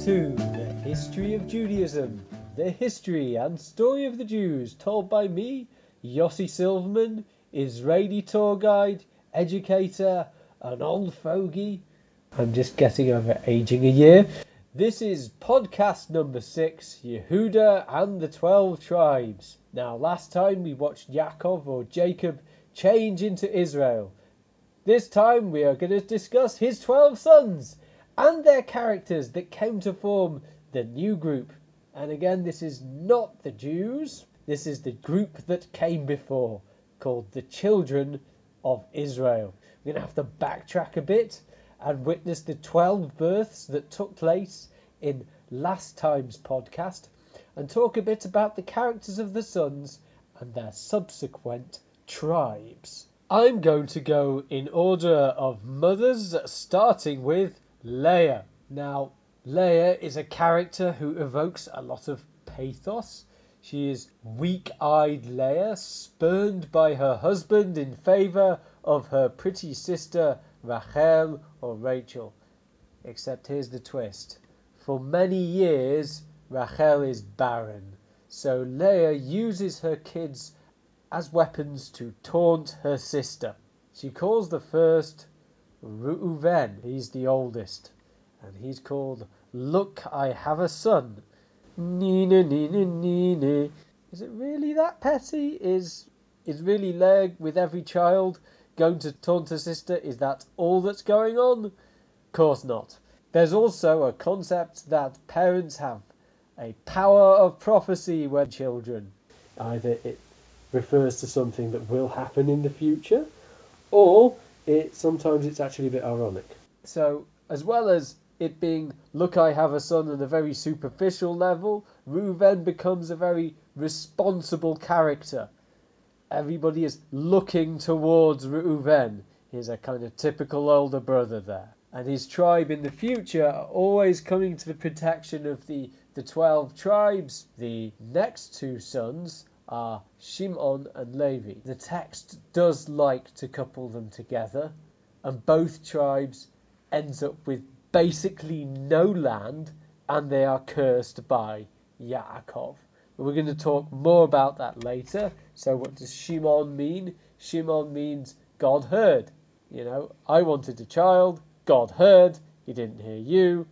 to the history of Judaism, the history and story of the Jews, told by me, Yossi Silverman, Israeli tour guide, educator, an old fogey. I'm just getting over aging a year. This is podcast number 6, Yehudah and the 12 tribes. Now, last time we watched Yaakov or Jacob change into Israel. This time we are going to discuss his 12 sons and their characters that came to form the new group. And again, this is not the Jews. This is the group that came before, called the children of Israel. We're going to have to backtrack a bit and witness the 12 births that took place in last time's podcast and talk a bit about the characters of the sons and their subsequent tribes. I'm going to go in order of mothers, starting with Leah. Now, Leah is a character who evokes a lot of pathos. She is weak-eyed Leah, spurned by her husband in favour of her pretty sister Rachel or Rachel. Except here's the twist. For many years, Rachel is barren. So Leah uses her kids as weapons to taunt her sister. She calls the first Reuven. He's the oldest. And he's called, "Look, I have a son." Nina, Nina, Nina. Is it really that petty? Is really Leah with every child going to taunt her sister? Is that all that's going on? Of course not. There's also a concept that parents have a power of prophecy when children. Either it refers to something that will happen in the future, or sometimes it's actually a bit ironic. So, as well as it being, look, I have a son on a very superficial level, Reuven becomes a very responsible character. Everybody is looking towards Reuven. He's a kind of typical older brother there. And his tribe in the future are always coming to the protection of the 12 tribes. The next two sons are Shimon and Levi. The text does like to couple them together, and both tribes ends up with basically no land, and they are cursed by Yaakov. We're going to talk more about that later. So what does Shimon mean? Shimon means God heard. You know, I wanted a child, God heard, he didn't hear you,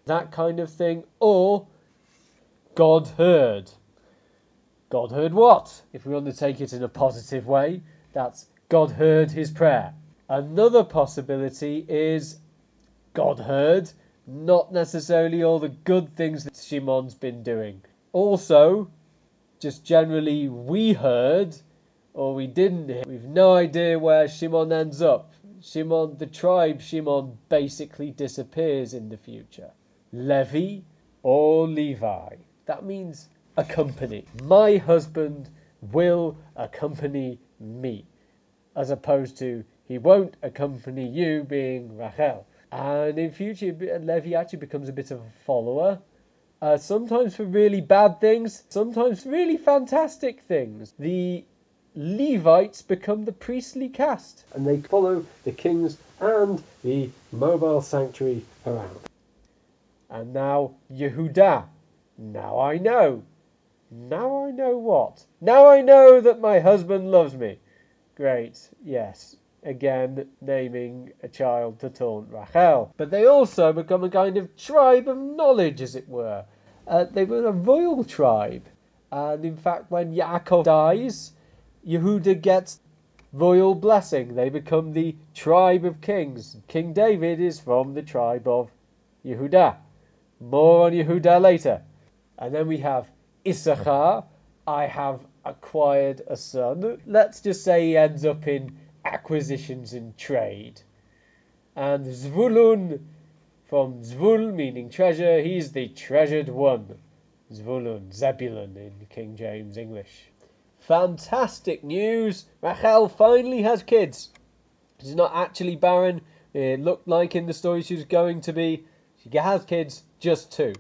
that kind of thing. Or God heard. God heard what? If we want to take it in a positive way, that's God heard his prayer. Another possibility is God heard not necessarily all the good things that Shimon's been doing. Also, just generally we heard or we didn't hear. We've no idea where Shimon ends up. The tribe Shimon basically disappears in the future. Levi or Levi. That means accompany. My husband will accompany me, as opposed to he won't accompany you, being Rachel. And in future, Levi actually becomes a bit of a follower, sometimes for really bad things, sometimes really fantastic things. The Levites become the priestly caste, and they follow the kings and the mobile sanctuary around. And now Yehudah. Now I know. Now I know what? Now I know that my husband loves me. Great, yes. Again, naming a child to taunt Rachel. But they also become a kind of tribe of knowledge, as it were. They were a royal tribe. And in fact, when Yaakov dies, Yehudah gets royal blessing. They become the tribe of kings. King David is from the tribe of Yehudah. More on Yehudah later. And then we have Issachar. I have acquired a son. Let's just say he ends up in acquisitions and trade. And Zvulun, from Zvul meaning treasure, he's the treasured one. Zvulun, Zebulun in King James English. Fantastic news! Rachel finally has kids. She's not actually barren. It looked like in the story she was going to be. She has kids, just 2.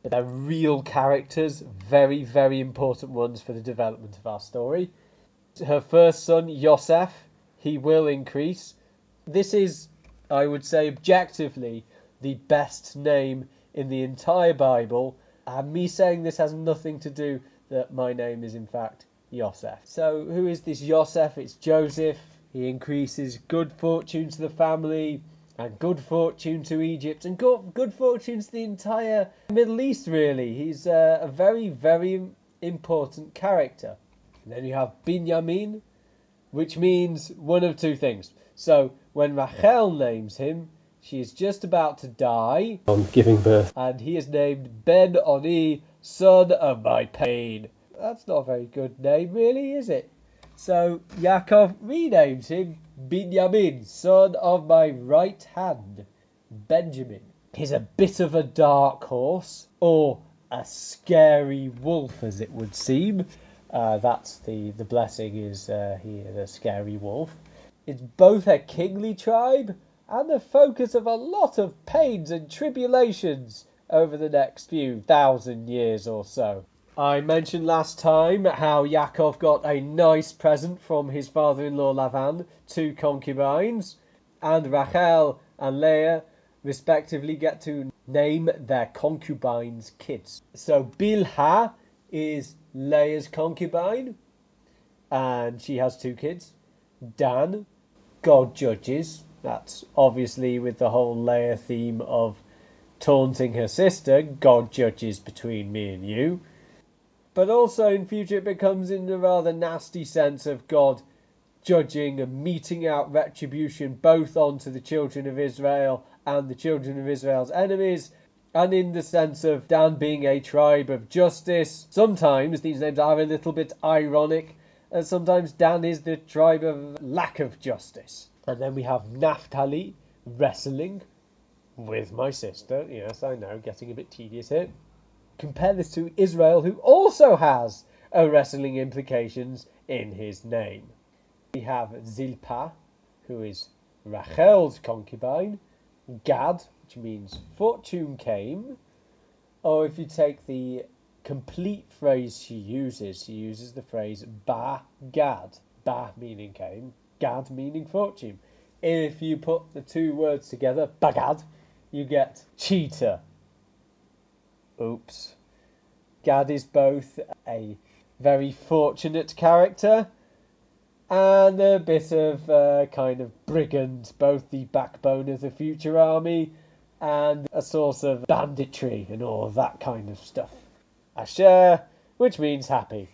But they're real characters, very, very important ones for the development of our story. Her first son, Yosef, he will increase. This is, I would say, objectively, the best name in the entire Bible. And me saying this has nothing to do that my name is in fact Yosef. So who is this Yosef? It's Joseph. He increases good fortune to the family and good fortune to Egypt and good fortune to the entire Middle East, really. He's a very, very important character. And then you have Binyamin, which means one of two things. So when Rachel names him, she is just about to die on giving birth, and he is named Ben Oni, son of my pain. That's not a very good name, really, is it? So Yaakov renames him Binyamin, son of my right hand, Benjamin. He's a bit of a dark horse, or a scary wolf, as it would seem. That's the blessing, is he is a scary wolf. It's both a kingly tribe and the focus of a lot of pains and tribulations over the next few thousand years or so. I mentioned last time how Yaakov got a nice present from his father-in-law Lavan, 2 concubines, and Rachel and Leah respectively get to name their concubines' kids. So Bilhah is Leah's concubine, and she has 2 kids. Dan, God judges. That's obviously with the whole Leah theme of taunting her sister, God judges between me and you. But also in future it becomes in a rather nasty sense of God judging and meting out retribution both onto the children of Israel and the children of Israel's enemies, and in the sense of Dan being a tribe of justice. Sometimes these names are a little bit ironic, and sometimes Dan is the tribe of lack of justice. And then we have Naphtali, wrestling with my sister. Yes, I know, getting a bit tedious here. Compare this to Israel, who also has a wrestling implications in his name. We have Zilpah, who is Rachel's concubine. Gad, which means fortune came. Or if you take the complete phrase she uses the phrase Ba Gad. Ba meaning came, Gad meaning fortune. If you put the 2 words together, Bagad, you get cheater. Oops. Gad is both a very fortunate character and a bit of kind of brigand, both the backbone of the future army and a source of banditry and all that kind of stuff. Asher, which means happy.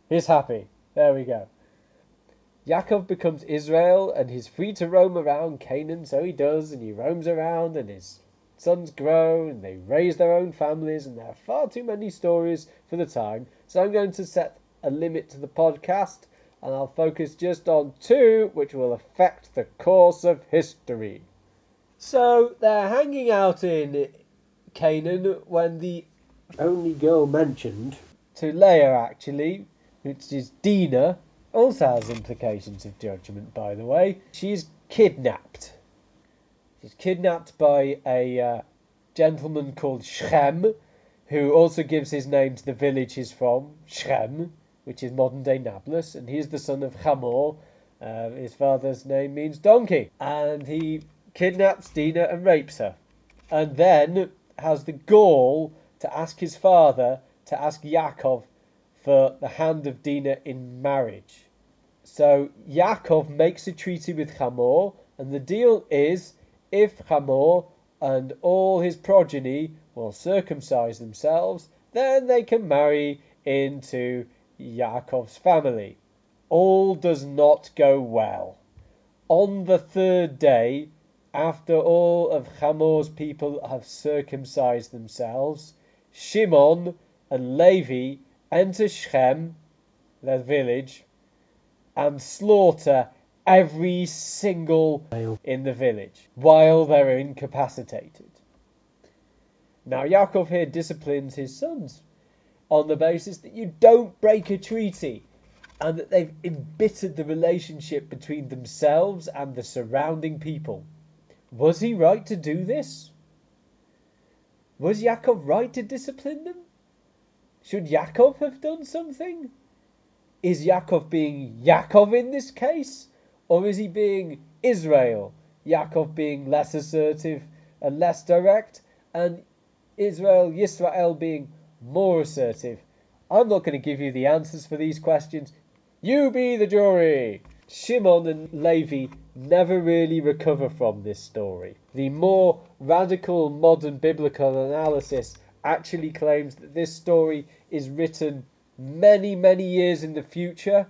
He's happy. There we go. Yaakov becomes Israel and he's free to roam around Canaan, so he does, and he roams around and his sons grow and they raise their own families, and there are far too many stories for the time, so I'm going to set a limit to the podcast and I'll focus just on 2 which will affect the course of history. So they're hanging out in Canaan when the only girl mentioned to Leah, actually, which is Dinah, also has implications of judgment, by the way. She's kidnapped. She's kidnapped by a gentleman called Shechem, who also gives his name to the village he's from, Shechem, which is modern-day Nablus, and he's the son of Hamor. His father's name means donkey. And he kidnaps Dinah and rapes her, and then has the gall to ask his father to ask Yaakov for the hand of Dinah in marriage. So Yaakov makes a treaty with Hamor, and the deal is if Hamor and all his progeny will circumcise themselves, then they can marry into Yaakov's family. All does not go well. On the 3rd day, after all of Hamor's people have circumcised themselves, Shimon and Levi enter Shechem, their village, and slaughter every single male in the village while they're incapacitated. Now Yaakov here disciplines his sons on the basis that you don't break a treaty and that they've embittered the relationship between themselves and the surrounding people. Was he right to do this? Was Yaakov right to discipline them? Should Yaakov have done something? Is Yaakov being Yaakov in this case? Or is he being Israel? Yaakov being less assertive and less direct, and Israel, Yisrael being more assertive? I'm not going to give you the answers for these questions. You be the jury. Shimon and Levi never really recover from this story. The more radical modern biblical analysis actually claims that this story is written many, many years in the future,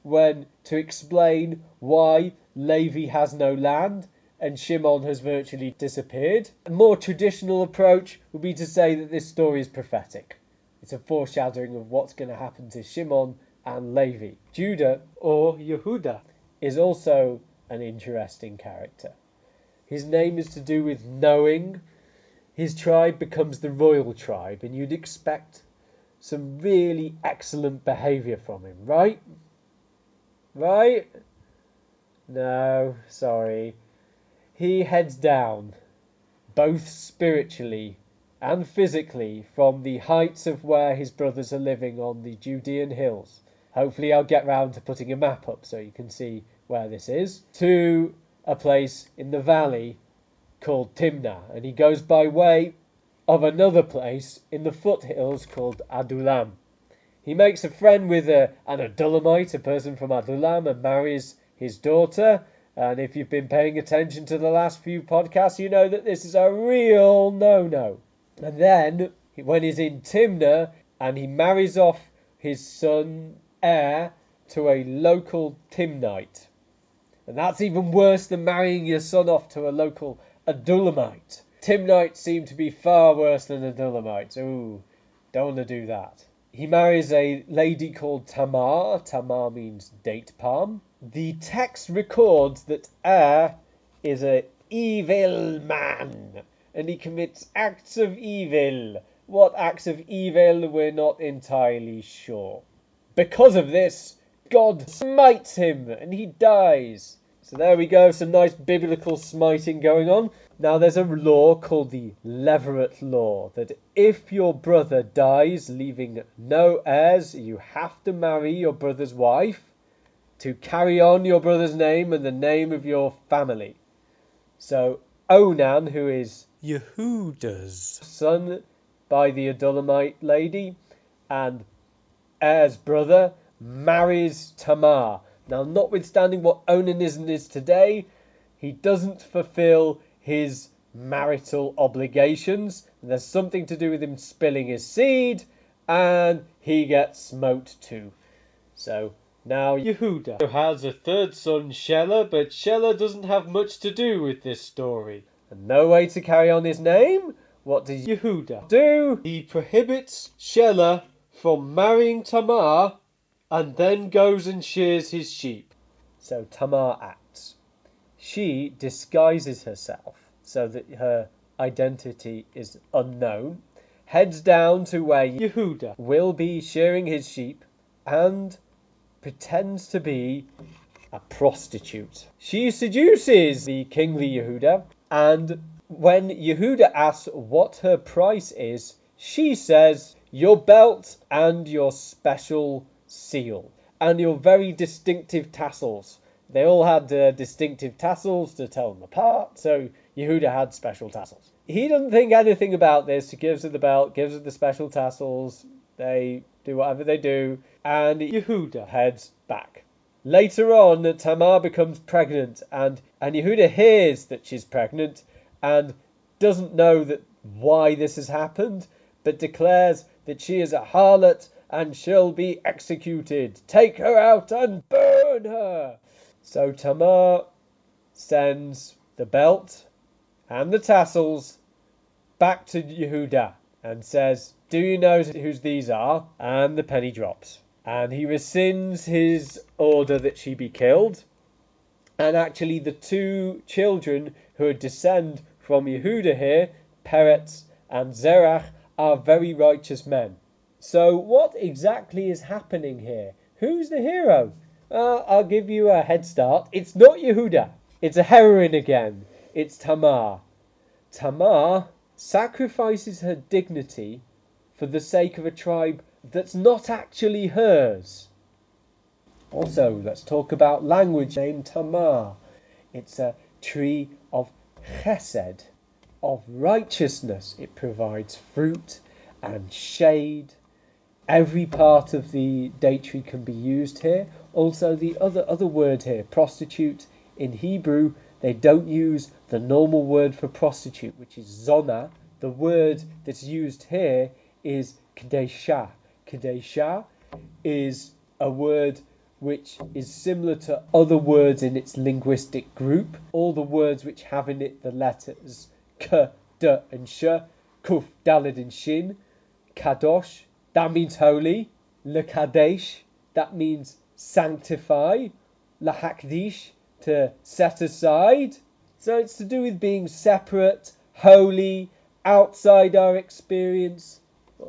when to explain why Levi has no land and Shimon has virtually disappeared. A more traditional approach would be to say that this story is prophetic. It's a foreshadowing of what's going to happen to Shimon and Levi. Judah, or Yehudah, is also an interesting character. His name is to do with knowing. His tribe becomes the royal tribe, and you'd expect some really excellent behaviour from him, right? Right? No, sorry. He heads down, both spiritually and physically, from the heights of where his brothers are living on the Judean hills. Hopefully I'll get round to putting a map up so you can see where this is, to a place in the valley called Timnah, and he goes by way of another place in the foothills called Adullam. He makes a friend with an Adulamite, a person from Adullam, and marries his daughter. And if you've been paying attention to the last few podcasts, you know that this is a real no-no. And then, when he's in Timnah, and he marries off his son, heir, to a local Timnite. And that's even worse than marrying your son off to a local Adulamite. Timnites seem to be far worse than Adulamites. Ooh, don't want to do that. He marries a lady called Tamar. Tamar means date palm. The text records that is an evil man, and he commits acts of evil. What acts of evil, we're not entirely sure. Because of this, God smites him, and he dies. So there we go, some nice biblical smiting going on. Now there's a law called the Levirate law, that if your brother dies leaving no heirs, you have to marry your brother's wife to carry on your brother's name and the name of your family. So Onan, who is Yehudah's son by the Adulamite lady, and Er's brother, marries Tamar. Now, notwithstanding what onanism is today, he doesn't fulfill his marital obligations. There's something to do with him spilling his seed, and he gets smote too. So now Yehudah has a third son, Shelah, but Shelah doesn't have much to do with this story. And no way to carry on his name? What does Yehudah do? He prohibits Shelah from marrying Tamar, and then goes and shears his sheep. So Tamar acts. She disguises herself so that her identity is unknown, heads down to where Yehudah will be shearing his sheep, and pretends to be a prostitute. She seduces the kingly Yehudah, and when Yehudah asks what her price is, she says, your belt and your special seal, and your very distinctive tassels. They all had distinctive tassels to tell them apart, so Yehudah had special tassels. He doesn't think anything about this. He gives her the belt, gives her the special tassels. They do whatever they do, and Yehudah heads back. Later on, Tamar becomes pregnant, and Yehudah hears that she's pregnant and doesn't know that why this has happened, but declares that she is a harlot and she'll be executed. Take her out and burn her. So Tamar sends the belt and the tassels back to Yehudah and says, do you know whose these are? And the penny drops. And he rescinds his order that she be killed. And actually the two children who descend from Yehudah here, Peretz and Zerach, are very righteous men. So what exactly is happening here? Who's the hero? I'll give you a head start. It's not Yehudah. It's a heroine again. It's Tamar. Tamar sacrifices her dignity for the sake of a tribe that's not actually hers. Also, let's talk about language named Tamar. It's a tree of chesed. of righteousness. It provides fruit and shade. Every part of the date tree can be used here. Also, the other word here, prostitute, in Hebrew, they don't use the normal word for prostitute, which is zona. The word that's used here is kadesha. Kadesha is a word which is similar to other words in its linguistic group. All the words which have in it the letters k, d, and sh, kuf, dalid, and shin. Kadosh, that means holy. Lekadesh, that means sanctify. Lahakdish, to set aside. So it's to do with being separate, holy, outside our experience.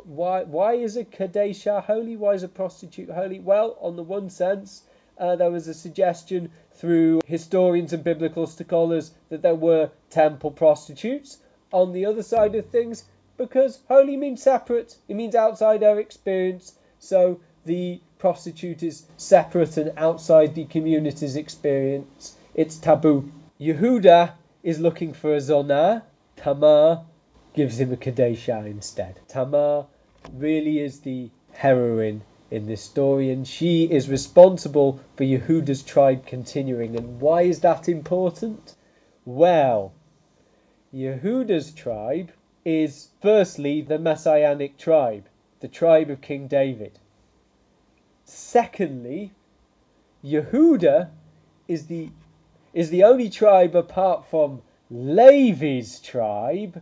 Why is a kadesha holy? Why is a prostitute holy? Well, on the one sense, there was a suggestion through historians and biblical scholars that there were temple prostitutes. On the other side of things, because holy means separate, it means outside our experience, so the prostitute is separate and outside the community's experience. It's taboo. Yehudah is looking for a zonah. Tamar gives him a kadesha instead. Tamar really is the heroine in this story, and she is responsible for Yehudah's tribe continuing. And why is that important? Well, Yehudah's tribe is firstly the messianic tribe, the tribe of King David. Secondly, Yehudah is the only tribe apart from Levi's tribe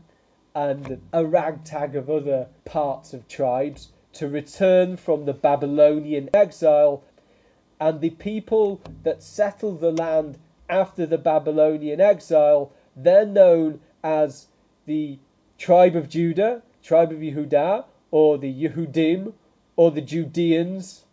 and a ragtag of other parts of tribes to return from the Babylonian exile, and the people that settled the land after the Babylonian exile, they're known as the tribe of Judah, tribe of Yehudah, or the Yehudim, or the Judeans,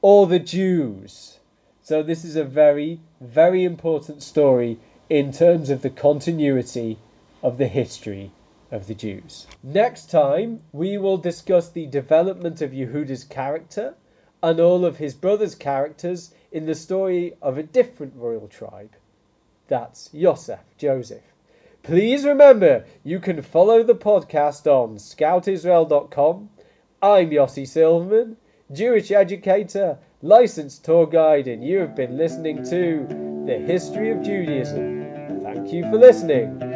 or the Jews. So this is a very, very important story in terms of the continuity of the history of the Jews. Next time, we will discuss the development of Yehudah's character and all of his brothers' characters in the story of a different royal tribe. That's Joseph. Please remember, you can follow the podcast on scoutisrael.com. I'm Yossi Silverman, Jewish educator, licensed tour guide, and you have been listening to The History of Judaism. Thank you for listening.